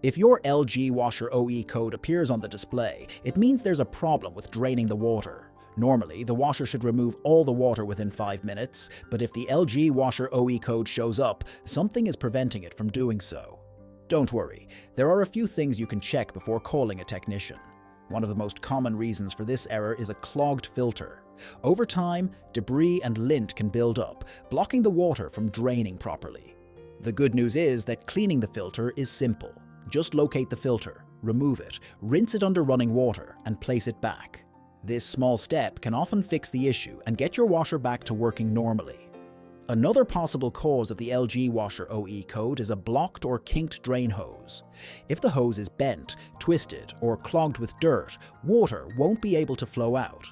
If your LG washer OE code appears on the display, it means there's a problem with draining the water. Normally, the washer should remove all the water within 5 minutes, but if the LG washer OE code shows up, something is preventing it from doing so. Don't worry, there are a few things you can check before calling a technician. One of the most common reasons for this error is a clogged filter. Over time, debris and lint can build up, blocking the water from draining properly. The good news is that cleaning the filter is simple. Just locate the filter, remove it, rinse it under running water, and place it back. This small step can often fix the issue and get your washer back to working normally. Another possible cause of the LG washer OE code is a blocked or kinked drain hose. If the hose is bent, twisted, or clogged with dirt, water won't be able to flow out.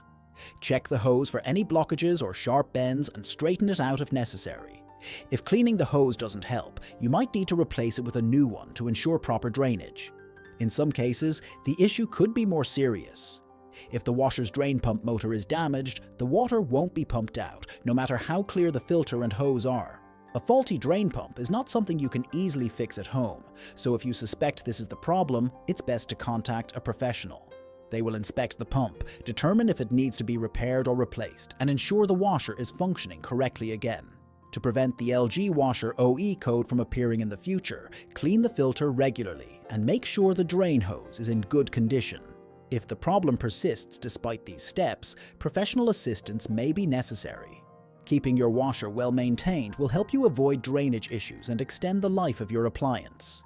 Check the hose for any blockages or sharp bends and straighten it out if necessary. If cleaning the hose doesn't help, you might need to replace it with a new one to ensure proper drainage. In some cases, the issue could be more serious. If the washer's drain pump motor is damaged, the water won't be pumped out, no matter how clear the filter and hose are. A faulty drain pump is not something you can easily fix at home, so if you suspect this is the problem, it's best to contact a professional. They will inspect the pump, determine if it needs to be repaired or replaced, and ensure the washer is functioning correctly again. To prevent the LG washer OE code from appearing in the future, clean the filter regularly and make sure the drain hose is in good condition. If the problem persists despite these steps, professional assistance may be necessary. Keeping your washer well maintained will help you avoid drainage issues and extend the life of your appliance.